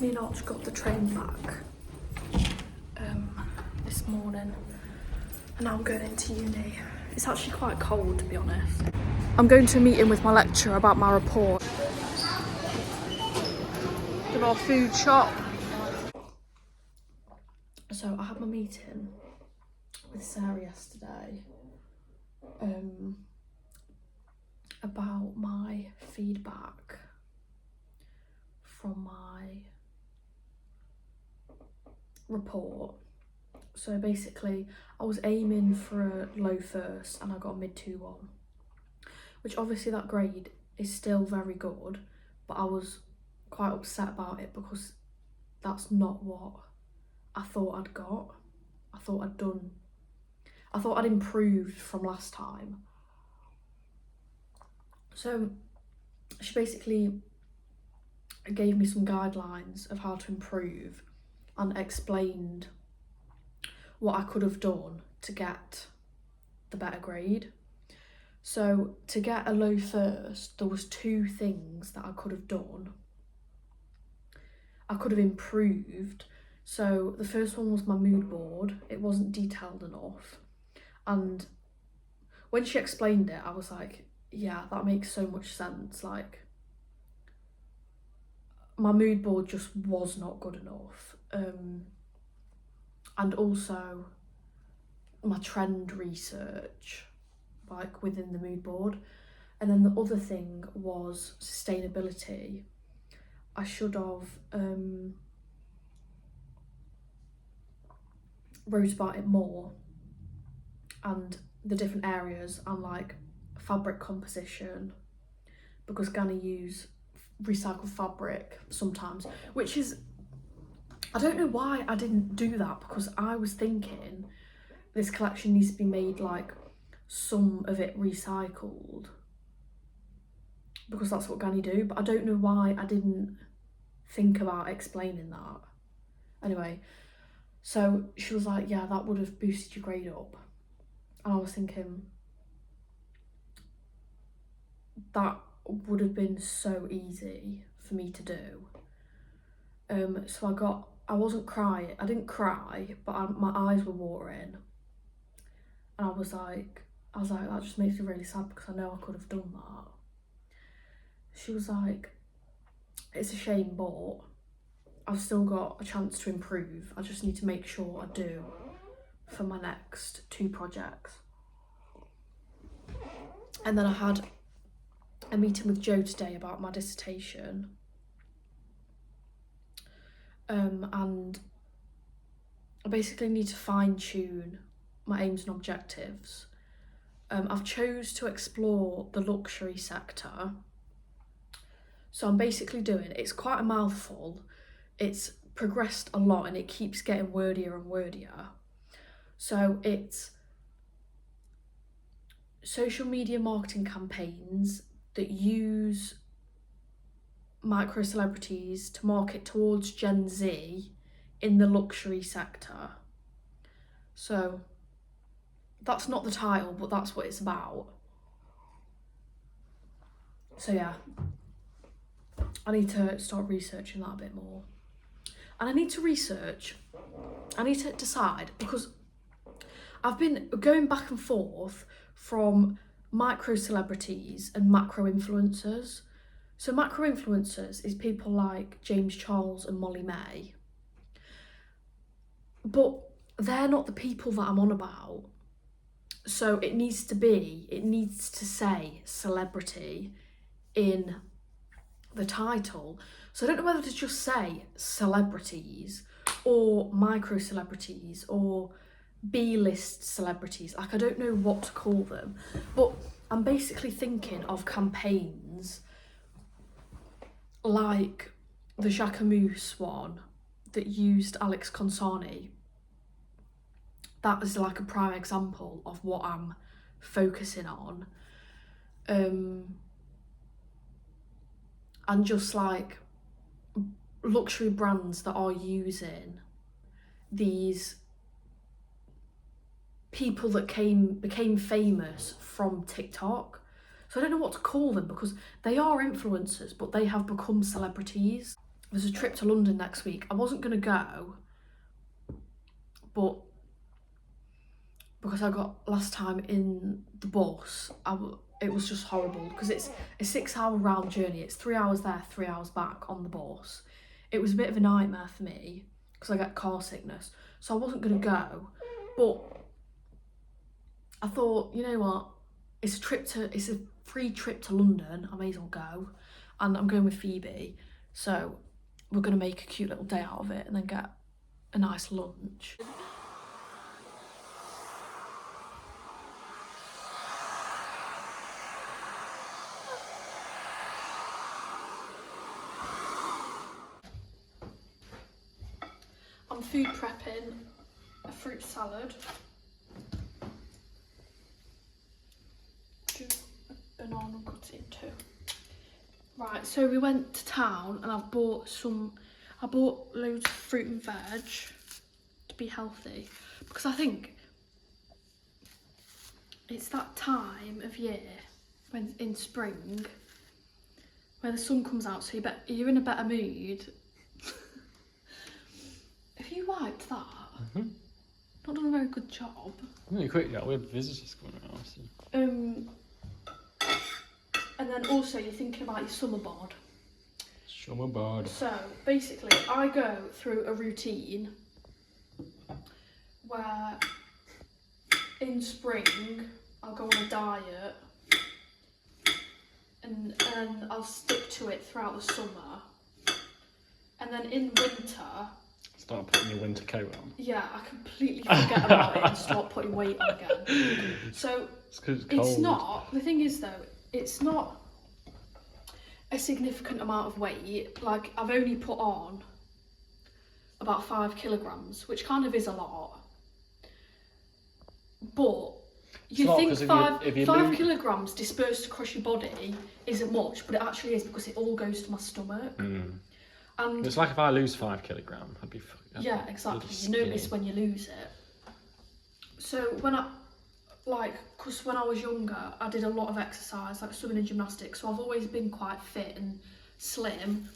Me and Arch got the train back this morning, and now I'm going into uni. It's actually quite cold, to be honest. I'm going to a meeting with my lecturer about my report. In our food shop. So I had my meeting with Sarah yesterday about my feedback from my report. So basically I was aiming for a low first and I got a mid 2-1, which obviously that grade is still very good, but I was quite upset about it because that's not what I thought I'd got. I thought I'd improved from last time. So she basically gave me some guidelines of how to improve and explained what I could have done to get the better grade. So to get a low first, there was 2 things that I could have done. I could have improved. So the first one was my mood board. It wasn't detailed enough. And when she explained it, I was like, yeah, that makes so much sense. Like, my mood board just was not good enough. And also my trend research, like within the mood board. And then the other thing was sustainability. I should have wrote about it more, and the different areas, and like fabric composition, because Gani use recycled fabric sometimes, which is, I don't know why I didn't do that, because I was thinking this collection needs to be made like some of it recycled, because that's what Gani do, but I don't know why I didn't think about explaining that. Anyway, so she was like, yeah, that would have boosted your grade up. And I was thinking, that would have been so easy for me to do. So I wasn't crying, I didn't cry, but my eyes were watering. And I was like, that just makes me really sad because I know I could have done that. She was like, it's a shame, but I've still got a chance to improve. I just need to make sure I do for my next 2 projects. And then I had a meeting with Joe today about my dissertation. And I basically need to fine tune my aims and objectives. I've chose to explore the luxury sector. So I'm basically doing, it's quite a mouthful. It's progressed a lot and it keeps getting wordier and wordier. So it's social media marketing campaigns that use micro celebrities to market towards Gen Z in the luxury sector. So that's not the title, but that's what it's about. So yeah, I need to start researching that a bit more. And I need to decide, because I've been going back and forth from micro celebrities and macro influencers. So macro influencers is people like James Charles and Molly May. But they're not the people that I'm on about. So it needs to say celebrity in the title. So I don't know whether to just say celebrities or micro celebrities or B-list celebrities. Like, I don't know what to call them, but I'm basically thinking of campaigns like the Jacquemus one that used Alex Consani. That is like a prime example of what I'm focusing on. And just like luxury brands that are using these people that became famous from TikTok. So I don't know what to call them, because they are influencers, but they have become celebrities. there's a trip to London next week. I wasn't going to go, but because I got last time in the bus, it was just horrible because it's a 6-hour round journey. It's 3 hours there, 3 hours back on the bus. It was a bit of a nightmare for me because I get car sickness. So I wasn't going to go, but I thought, you know what? It's a free trip to London. I may as well go. And I'm going with Phoebe. So we're going to make a cute little day out of it and then get a nice lunch. I'm food prepping a fruit salad. Do a banana cut it in two. Right, so we went to town and I bought loads of fruit and veg to be healthy because I think it's that time of year when in spring where the sun comes out, so you're in a better mood. Have you wiped that? Mm-hmm. Not done a very good job. Really quick, yeah, we have visitors coming around. So. And then also you're thinking about your summer bod. Summer bod. So basically I go through a routine where in spring I'll go on a diet and I'll stick to it throughout the summer. And then in winter, start putting your winter coat on. Yeah, I completely forget about it and start putting weight on again. So it's 'cause it's cold. It's not, the thing is though, it's not a significant amount of weight. Like I've only put on about 5 kilograms, which kind of is a lot. But you think five kilograms dispersed across your body isn't much, but it actually is because it all goes to my stomach. Mm. And it's like if I lose 5 kilograms, I'd be yeah, exactly. You notice when you lose it. So because when I was younger, I did a lot of exercise, like swimming and gymnastics. So I've always been quite fit and slim.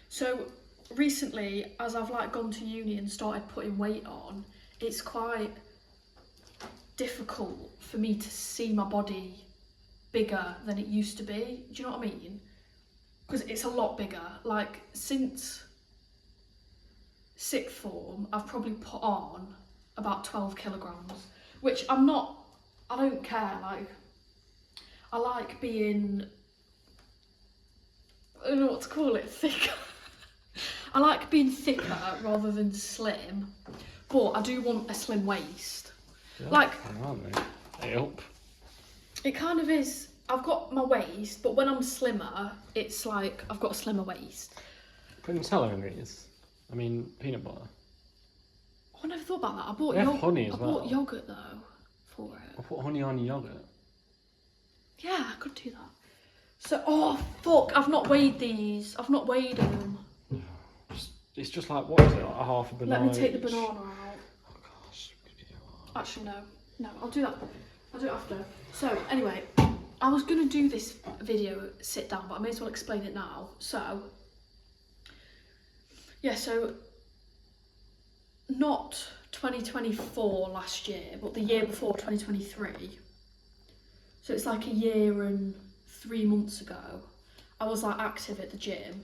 So recently, as I've gone to uni and started putting weight on, it's quite difficult for me to see my body bigger than it used to be. Do you know what I mean? Because it's a lot bigger. Like since sixth form, I've probably put on about 12 kilograms, which I don't care. Like I like being, I don't know what to call it, thicker. I like being thicker rather than slim, but I do want a slim waist. Yeah, they help. It kind of is. I've got my waist, but when I'm slimmer, it's like I've got a slimmer waist. Put Nutella in these. I mean, peanut butter. Oh, I never thought about that. I bought honey as well. I bought yogurt though for it. I put honey on your yogurt. Yeah, I could do that. So, oh fuck! I've not weighed these. I've not weighed them. It's just like, what is it? Like a half a banana. Let me take the banana out. Oh gosh. Actually, no. I'll do that. I'll do it after. So anyway, I was gonna do this video sit down, but I may as well explain it now. So yeah, so not 2024 last year, but the year before, 2023. So it's like a year and 3 months ago, I was active at the gym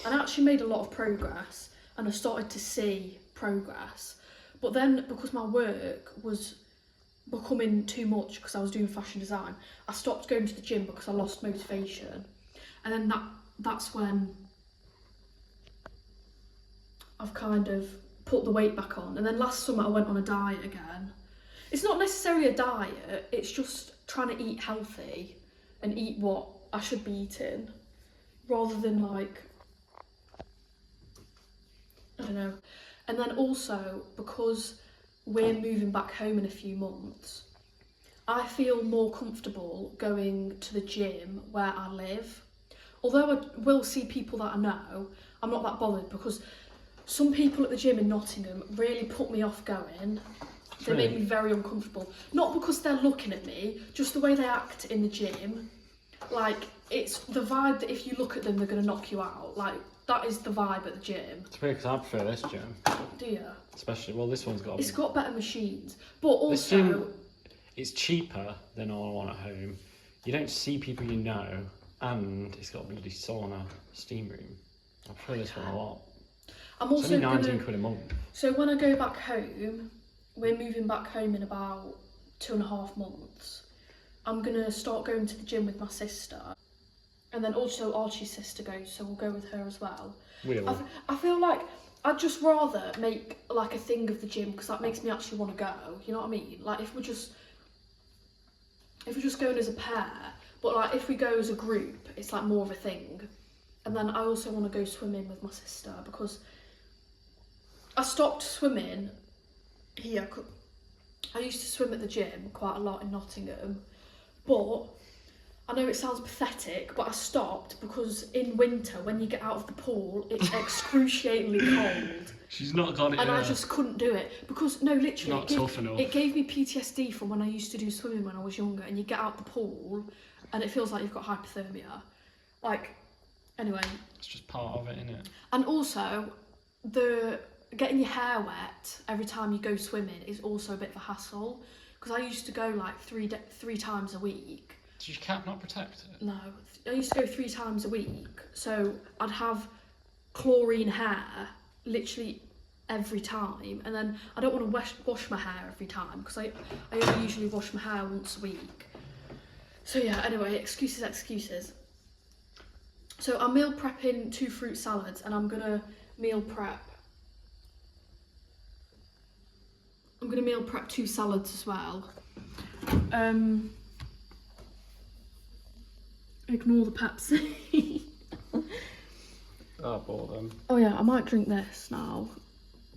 and I actually made a lot of progress and I started to see progress. But then because my work was becoming too much because I was doing fashion design, I stopped going to the gym because I lost motivation. And then that's when I've kind of put the weight back on. And then last summer I went on a diet again. It's not necessarily a diet, it's just trying to eat healthy and eat what I should be eating rather than I don't know. And then also because we're moving back home in a few months, I feel more comfortable going to the gym where I live. Although I will see people that I know, I'm not that bothered because some people at the gym in Nottingham really put me off going. They make me very uncomfortable. Not because they're looking at me, just the way they act in the gym. Like, it's the vibe that if you look at them, they're going to knock you out. Like, that is the vibe at the gym. It's weird because I prefer this gym. Do you? Especially, well, this one's got... It's got better machines. But also... This gym, it's cheaper than all one at home. You don't see people you know. And it's got a bloody sauna, steam room. I prefer this one a lot. I'm also it's only 19 quid a month. So when I go back home, we're moving back home in about 2.5 months. I'm going to start going to the gym with my sister. And then also Archie's sister goes, so we'll go with her as well. I feel like I'd just rather make like a thing of the gym because that makes me actually want to go. You know what I mean? Like if we're just going as a pair, but like if we go as a group, it's like more of a thing. And then I also want to go swimming with my sister because I stopped swimming here. I used to swim at the gym quite a lot in Nottingham, but I know it sounds pathetic, but I stopped because in winter, when you get out of the pool, it's excruciatingly cold. She's not got it. And I just couldn't do it because, no, literally, not tough enough. It gave me PTSD from when I used to do swimming when I was younger, and you get out the pool and it feels like you've got hypothermia. Like, anyway. It's just part of it, isn't it? And also, getting your hair wet every time you go swimming is also a bit of a hassle because I used to go like three times a week. Does your cap not protect it? No, I used to go 3 times a week, so I'd have chlorine hair literally every time, and then I don't want to wash my hair every time because I only usually wash my hair once a week. So yeah, anyway, excuses. So I'm meal prepping 2 fruit salads, and I'm gonna meal prep 2 salads as well. Ignore the Pepsi. I bought them. Oh yeah, I might drink this now.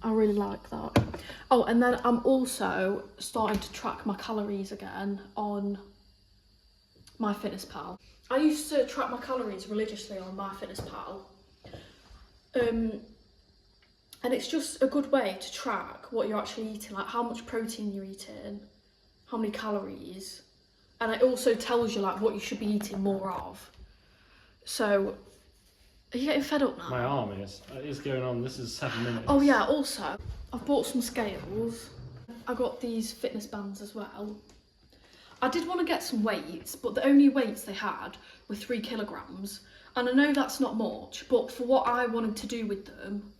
I really like that. Oh, and then I'm also starting to track my calories again on MyFitnessPal. I used to track my calories religiously on MyFitnessPal. And it's just a good way to track what you're actually eating, like how much protein you're eating, how many calories. And it also tells you like what you should be eating more of. So, are you getting fed up now? My arm is. It is going on. This is 7 minutes. Oh yeah, also, I've bought some scales. I got these fitness bands as well. I did want to get some weights, but the only weights they had were 3 kilograms. And I know that's not much, but for what I wanted to do with them,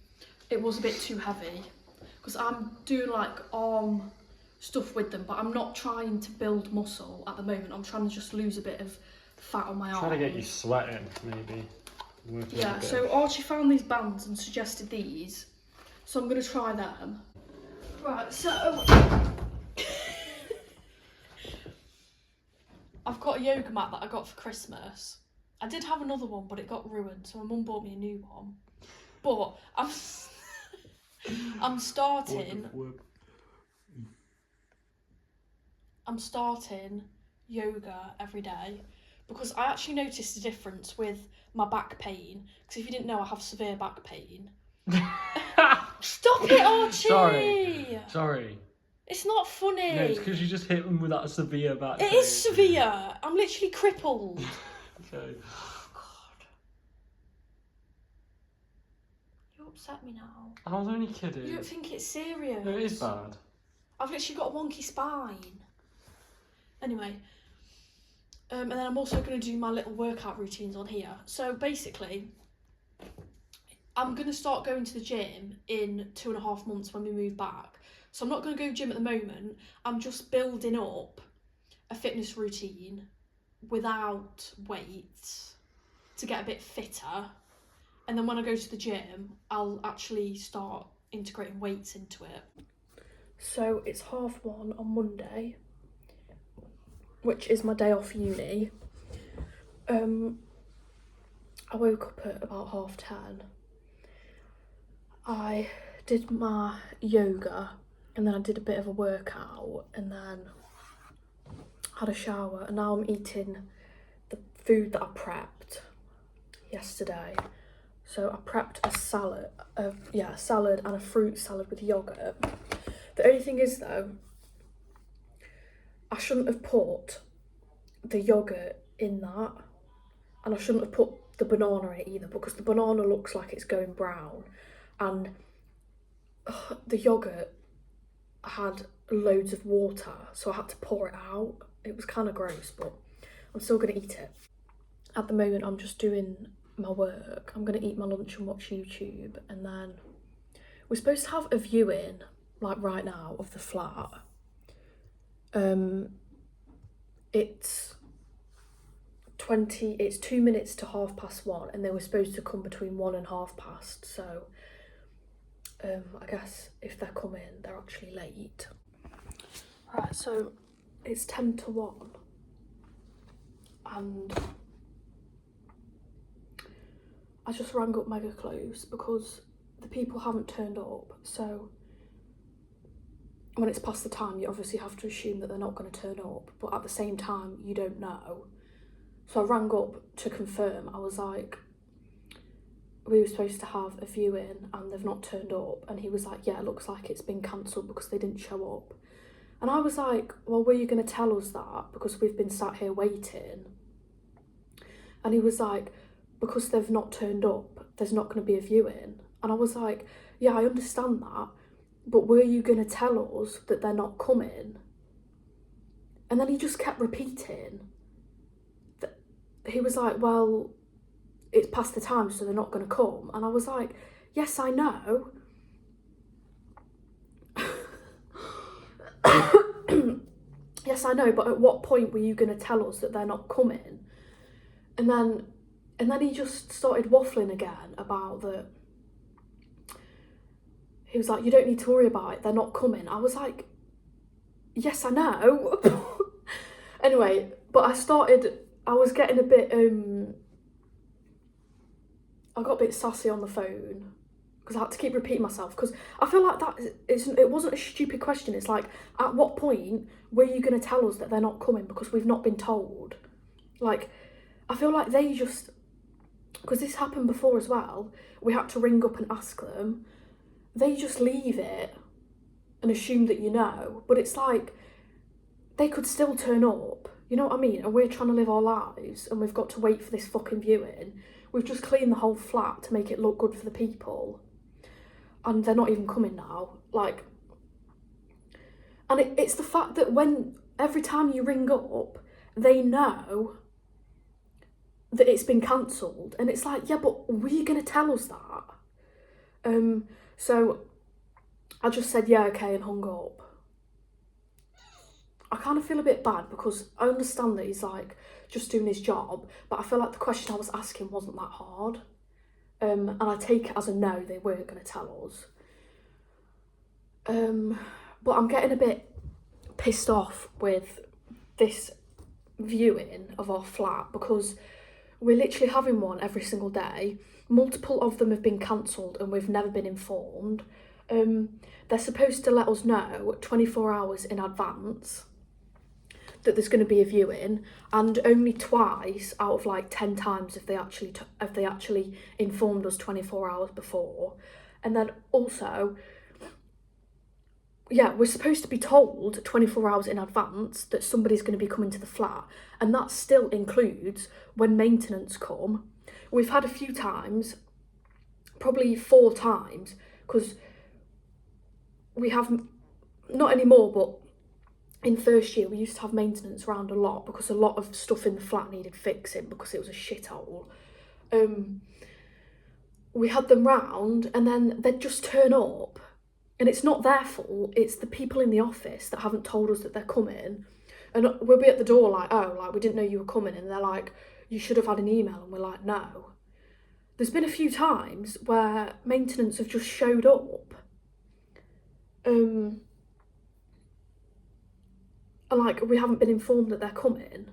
it was a bit too heavy. Because I'm doing like stuff with them, but I'm not trying to build muscle at the moment. I'm trying to just lose a bit of fat on my arm. Trying to get you sweating, maybe. Yeah, so Archie found these bands and suggested these, so I'm going to try them. Right, so I've got a yoga mat that I got for Christmas. I did have another one, but it got ruined, so my mum bought me a new one. But I'm starting yoga every day because I actually noticed a difference with my back pain. Because if you didn't know, I have severe back pain. Stop it, Archie! Sorry. It's not funny. No, it's because you just hit them with that severe back pain. It is severe. I'm literally crippled. Okay. Oh, God. You upset me now. I was only kidding. You don't think it's serious? No, it is bad. I've literally got a wonky spine. Anyway, and then I'm also going to do my little workout routines on here. So basically, I'm going to start going to the gym in 2.5 months when we move back. So I'm not going to go gym at the moment. I'm just building up a fitness routine without weights to get a bit fitter. And then when I go to the gym, I'll actually start integrating weights into it. So it's 1:30 on Monday, which is my day off uni. I woke up at about 10:30. I did my yoga and then I did a bit of a workout and then had a shower, and now I'm eating the food that I prepped yesterday. So I prepped a salad, a salad and a fruit salad with yogurt. The only thing is though, I shouldn't have put the yogurt in that and I shouldn't have put the banana in it either, because the banana looks like it's going brown, and the yoghurt had loads of water, so I had to pour it out. It was kind of gross, but I'm still going to eat it. At the moment, I'm just doing my work. I'm going to eat my lunch and watch YouTube, and then we're supposed to have a viewing, like right now, of the flat. It's 2 minutes to 1:30, and they were supposed to come between 1 and 1:30, so I guess if they're coming, they're actually late. Right, so it's 10 to 1, and I just rang up Mega Close because the people haven't turned up, so when it's past the time, you obviously have to assume that they're not going to turn up, but at the same time, you don't know. So I rang up to confirm. I was like, we were supposed to have a viewing and they've not turned up. And he was like, yeah, it looks like it's been cancelled because they didn't show up. And I was like, well, were you going to tell us that? Because we've been sat here waiting. And he was like, because they've not turned up, there's not going to be a viewing. And I was like, yeah, I understand that, but were you going to tell us that they're not coming? And then he just kept repeating that. He was like, well, it's past the time, so they're not going to come. And I was like, yes, I know. Yes, I know, but at what point were you going to tell us that they're not coming? And then he just started waffling again about that. He was like, you don't need to worry about it, they're not coming. I was like, yes, I know. Anyway, but I was getting a bit, I got a bit sassy on the phone because I had to keep repeating myself, because I feel like it wasn't a stupid question. It's like, at what point were you going to tell us that they're not coming because we've not been told? Like, I feel like they just, because this happened before as well, we had to ring up and ask them. They just leave it and assume that you know, but it's like, they could still turn up, you know what I mean? And we're trying to live our lives and we've got to wait for this fucking viewing. We've just cleaned the whole flat to make it look good for the people, and they're not even coming now. Like, and it's the fact that when every time you ring up, they know that it's been cancelled, and it's like, yeah, but were you going to tell us that? So I just said, yeah, okay, and hung up. I kind of feel a bit bad because I understand that he's like just doing his job, but I feel like the question I was asking wasn't that hard. And I take it as a no, they weren't going to tell us. But I'm getting a bit pissed off with this viewing of our flat because we're literally having one every single day. Multiple of them have been cancelled and we've never been informed. They're supposed to let us know 24 hours in advance that there's going to be a viewing, and only twice out of like 10 times if they actually informed us 24 hours before. And then also, yeah, we're supposed to be told 24 hours in advance that somebody's going to be coming to the flat, and that still includes when maintenance come. We've had a few times, probably 4 times, because we have, not anymore, but in first year we used to have maintenance around a lot because a lot of stuff in the flat needed fixing because it was a shithole. We had them round and then they'd just turn up, and it's not their fault, it's the people in the office that haven't told us that they're coming. And we'll be at the door like, oh, like, we didn't know you were coming, and they're like, you should have had an email, and we're like, no. There's been a few times where maintenance have just showed up, and like, we haven't been informed that they're coming.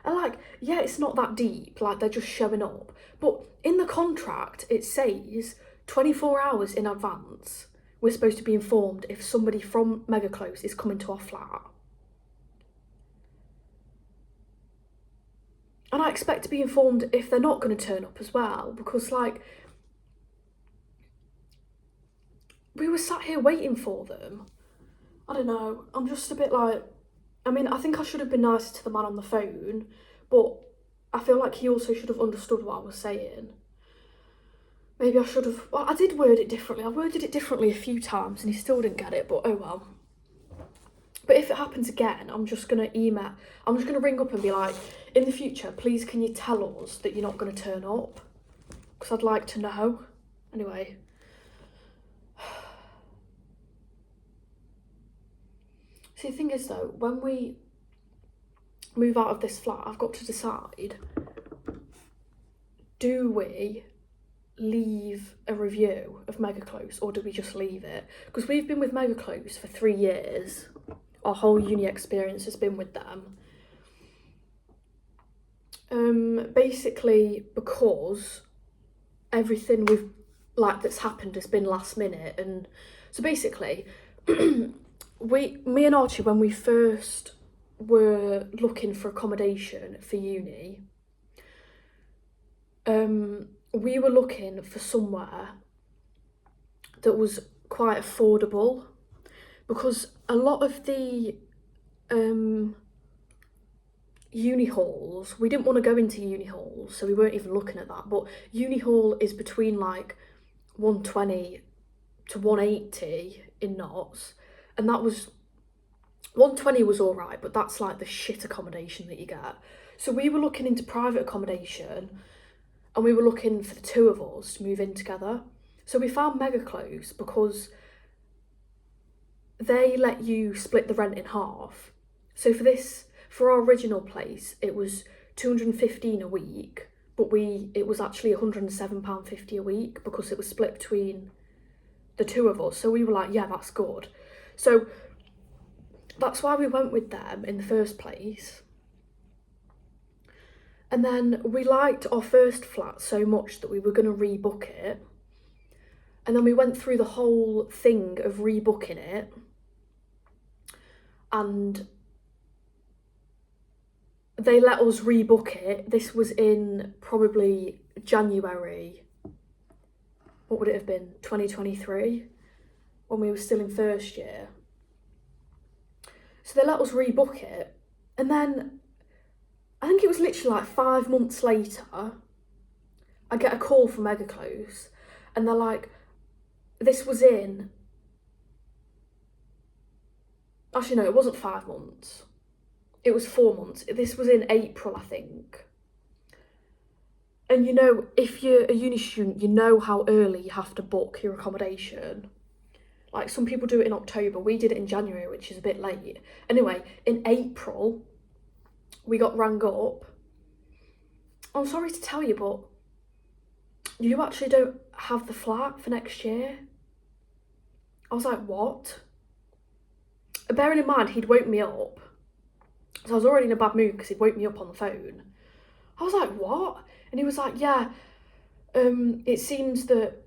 And like, yeah, it's not that deep, like, they're just showing up. But in the contract, it says 24 hours in advance, we're supposed to be informed if somebody from Mega Close is coming to our flat. And I expect to be informed if they're not going to turn up as well, because like, we were sat here waiting for them. I don't know, I'm just a bit like, I mean, I think I should have been nicer to the man on the phone, but I feel like he also should have understood what I was saying. Maybe I should have, well, I did word it differently. I worded it differently a few times and he still didn't get it, but oh well. But if it happens again, I'm just going to ring up and be like, in the future, please can you tell us that you're not going to turn up? Because I'd like to know. Anyway. See, the thing is though, when we move out of this flat, I've got to decide, do we leave a review of Mega Close or do we just leave it? Because we've been with Mega Close for 3 years. Our whole uni experience has been with them. Basically because everything that's happened has been last minute, and so basically me and Archie, when we first were looking for accommodation for uni, we were looking for somewhere that was quite affordable, because a lot of the uni halls, we didn't want to go into uni halls, so we weren't even looking at that, but uni hall is between like 120 to 180 in Notts, and that was 120 was all right, but that's like the shit accommodation that you get. So we were looking into private accommodation, and we were looking for the 2 of us to move in together. So we found Mega Close because they let you split the rent in half. So for our original place, it was £215 a week, but it was actually £107.50 a week because it was split between the 2 of us. So we were like, yeah, that's good. So that's why we went with them in the first place. And then we liked our first flat so much that we were going to rebook it. And then we went through the whole thing of rebooking it. And they let us rebook it. This was in probably January. What would it have been? 2023, when we were still in first year. So they let us rebook it. And then I think it was literally like 5 months later, I get a call from Mega Close, and they're like, this was in, actually no, it wasn't 5 months. It was 4 months. This was in April, I think. And you know, if you're a uni student, you know how early you have to book your accommodation. Like, some people do it in October. We did it in January, which is a bit late. Anyway, in April, we got rang up. I'm sorry to tell you, but you actually don't have the flat for next year. I was like, what? Bearing in mind, he'd woke me up. So I was already in a bad mood because he'd woke me up on the phone. I was like, what? And he was like, yeah, it seems that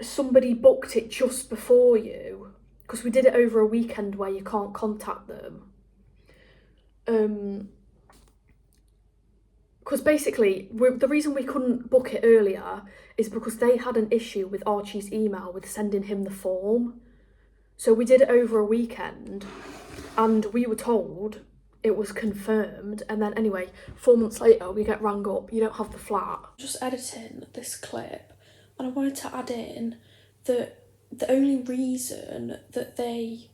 somebody booked it just before you, because we did it over a weekend where you can't contact them. Because basically, the reason we couldn't book it earlier is because they had an issue with Archie's email with sending him the form. So we did it over a weekend, and we were told it was confirmed. And then anyway, 4 months later, we get rang up, you don't have the flat. Just editing this clip, and I wanted to add in that the only reason that they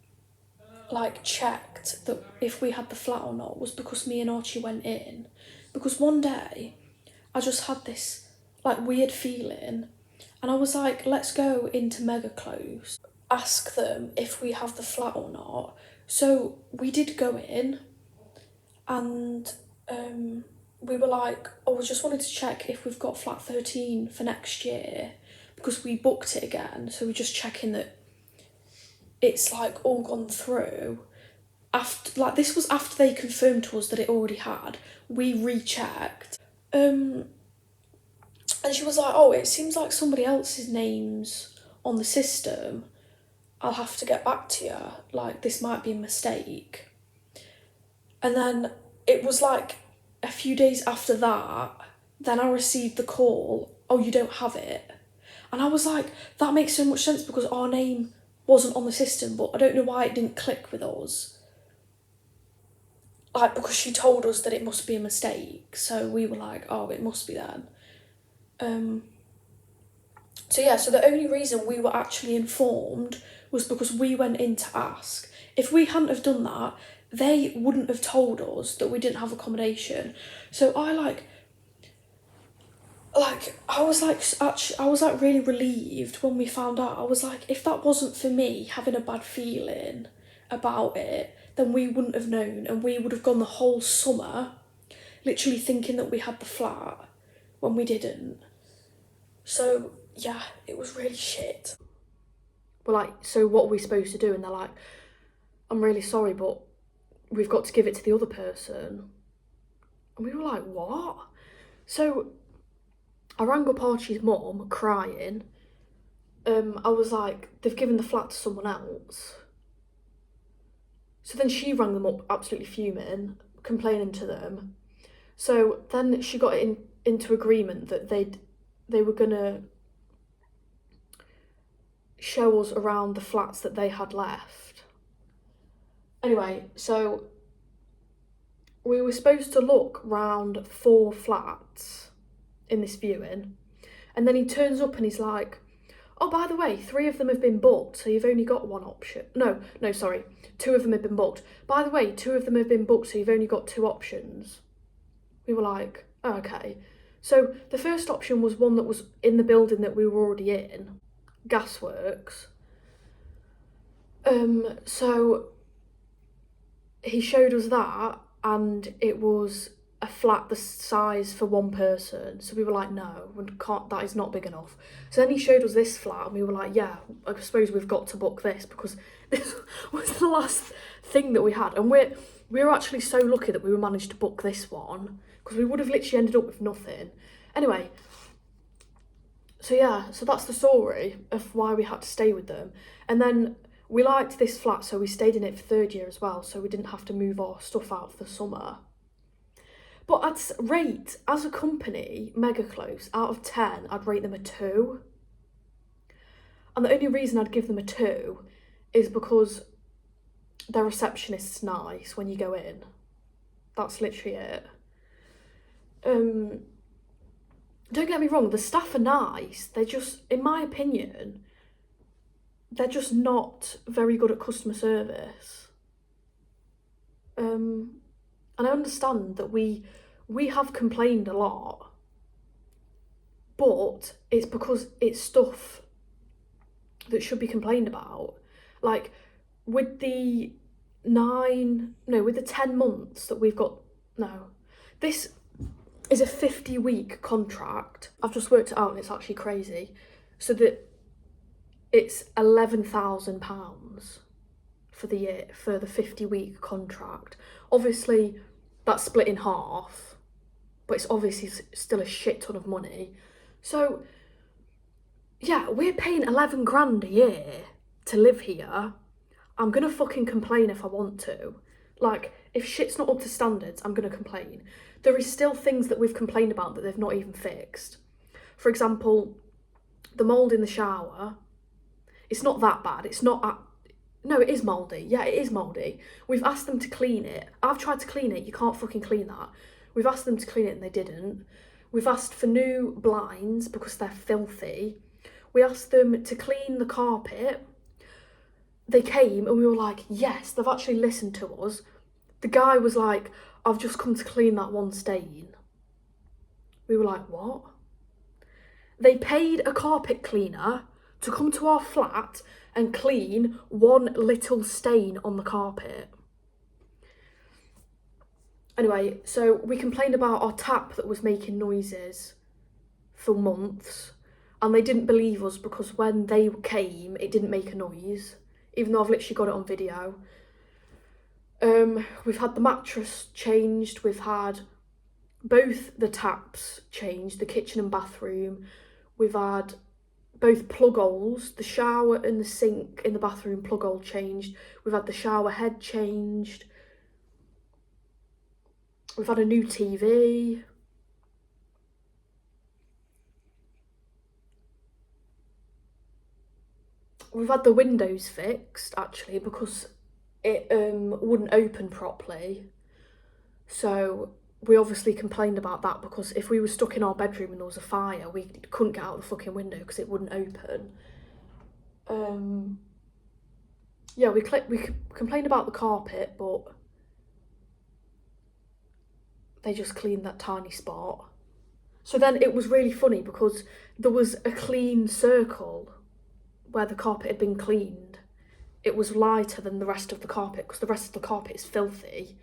checked that if we had the flat or not was because me and Archie went in. Because one day I just had this weird feeling, and I was like, let's go into Mega Close, ask them if we have the flat or not. So we did go in, and we were like, oh, we just wanted to check if we've got flat 13 for next year, because we booked it again, so we're just checking that it's all gone through. After this was after they confirmed to us that it already had. We rechecked, and she was like, oh, it seems like somebody else's name's on the system. I'll have to get back to you, this might be a mistake. And then it was a few days after that, then I received the call, oh, you don't have it. And I was like, that makes so much sense because our name wasn't on the system, but I don't know why it didn't click with us. like, because she told us that it must be a mistake, so we were like, oh, it must be then. So yeah, so the only reason we were actually informed was because we went in to ask. If we hadn't have done that, they wouldn't have told us that we didn't have accommodation. So I was really relieved when we found out. I was like, if that wasn't for me having a bad feeling about it, then we wouldn't have known, and we would have gone the whole summer literally thinking that we had the flat when we didn't. So yeah, it was really shit. We're like, so what are we supposed to do? And they're like, I'm really sorry, but we've got to give it to the other person. And we were like, what? So I rang up Archie's mum, crying. I was like, they've given the flat to someone else. So then she rang them up, absolutely fuming, complaining to them. So then she got into agreement that they were gonna show us around the flats that they had left. Anyway, so we were supposed to look round 4 flats in this viewing, and then he turns up and he's like, oh, by the way, 3 of them have been booked, so you've only got 1 option. No, sorry, 2 of them have been booked. By the way, 2 of them have been booked, so you've only got 2 options. We were like, oh, okay. So the first option was one that was in the building that we were already in, Gasworks. So he showed us that, and it was a flat the size for 1 person. So we were like, no, that is not big enough. So then he showed us this flat, and we were like, yeah, I suppose we've got to book this, because this was the last thing that we had. And we were actually so lucky that we managed to book this one, because we would have literally ended up with nothing. Anyway, so yeah, so that's the story of why we had to stay with them. And then we liked this flat, so we stayed in it for 3rd year as well, so we didn't have to move our stuff out for the summer. But I'd rate, as a company, Mega Close, out of 10, I'd rate them a 2. And the only reason I'd give them a 2 is because their receptionist's nice when you go in. That's literally it. Don't get me wrong, the staff are nice. They're just, in my opinion, they're just not very good at customer service. And I understand that we have complained a lot, but it's because it's stuff that should be complained about. Like, with the 10 months that we've got, this is a 50-week contract. I've just worked it out and it's actually crazy. So that it's £11,000 for the year, for the 50-week contract. Obviously, that's split in half, but it's obviously still a shit ton of money. So, yeah, we're paying 11 grand a year to live here. I'm gonna fucking complain if I want to. Like, if shit's not up to standards, I'm gonna complain. There is still things that we've complained about that they've not even fixed. For example, the mould in the shower. It's not that bad. It's not... No, it is mouldy. Yeah, it is mouldy. We've asked them to clean it. I've tried to clean it. You can't fucking clean that. We've asked them to clean it and they didn't. We've asked for new blinds because they're filthy. We asked them to clean the carpet. They came and we were like, yes, they've actually listened to us. The guy was like, I've just come to clean that one stain. We were like, what? They paid a carpet cleaner to come to our flat and clean one little stain on the carpet. Anyway, so we complained about our tap that was making noises for months, and they didn't believe us because when they came, it didn't make a noise, even though I've literally got it on video. We've had the mattress changed, we've had both the taps changed, the kitchen and bathroom. We've had both plug holes, the shower and the sink in the bathroom plug hole changed. We've had the shower head changed. We've had a new TV. We've had the windows fixed, actually, because it wouldn't open properly. So we obviously complained about that, because if we were stuck in our bedroom and there was a fire, we couldn't get out the fucking window because it wouldn't open. Yeah, we complained about the carpet, but they just cleaned that tiny spot. So then it was really funny because there was a clean circle where the carpet had been cleaned. It was lighter than the rest of the carpet because the rest of the carpet is filthy.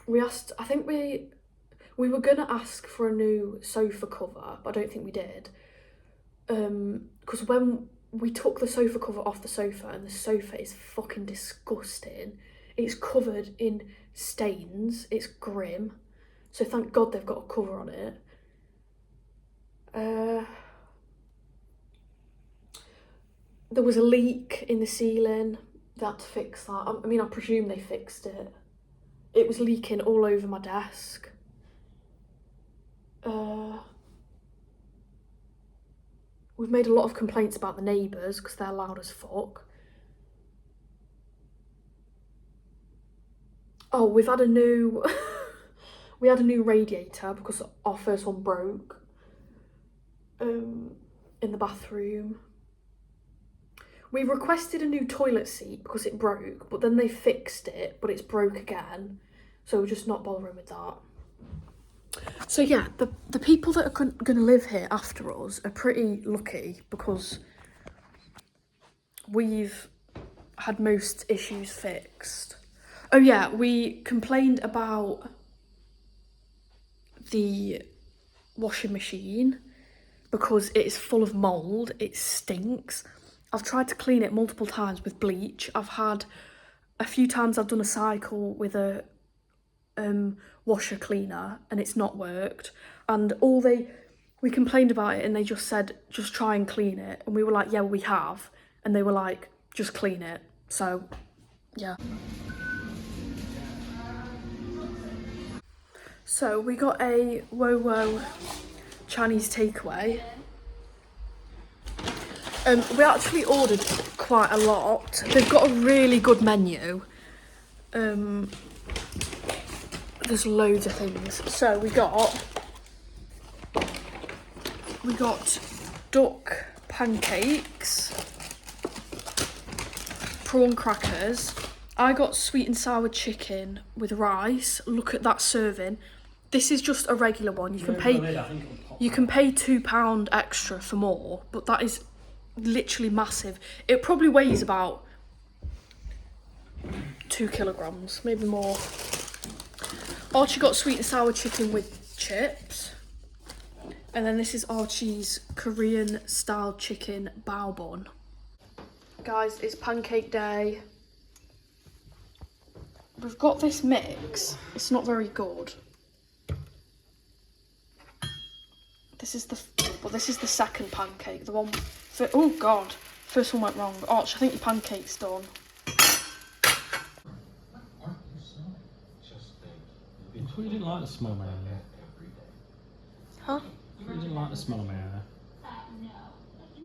We asked, I think we were gonna ask for a new sofa cover, but I don't think we did. Because when we took the sofa cover off the sofa, and the sofa is fucking disgusting. It's covered in stains. It's grim. So thank God they've got a cover on it. There was a leak in the ceiling. They had to fix that. I mean, I presume they fixed it. It was leaking all over my desk. We've made a lot of complaints about the neighbours because they're loud as fuck. Oh, we've had a new... we had a new radiator because our first one broke. In the bathroom. We requested a new toilet seat because it broke, but then they fixed it, but it's broke again. So we're just not bothering with that. So yeah, the people that are going to live here after us are pretty lucky because we've had most issues fixed. Oh yeah, we complained about the washing machine because it is full of mould, it stinks. I've tried to clean it multiple times with bleach. I've had a few times I've done a cycle with a washer cleaner and it's not worked. And we complained about it and they just said, just try and clean it. And we were like, yeah, we have. And they were like, just clean it. So, yeah. So we got a Wo Chinese takeaway. We actually ordered quite a lot. They've got a really good menu. There's loads of things. So we got duck pancakes, prawn crackers. I got sweet and sour chicken with rice. Look at that serving. This is just a regular one. You can pay £2 extra for more, but that is literally massive. It probably weighs about 2 kilograms, maybe more. Archie got sweet and sour chicken with chips. And then this is Archie's Korean style chicken bao bun. Guys, it's pancake day. We've got this mix. It's not very good. This is the second pancake. The one for, oh God, first one went wrong. Arch, I think your pancake's done. I thought you didn't like the smell, man. Huh? I thought you didn't like the smell, man.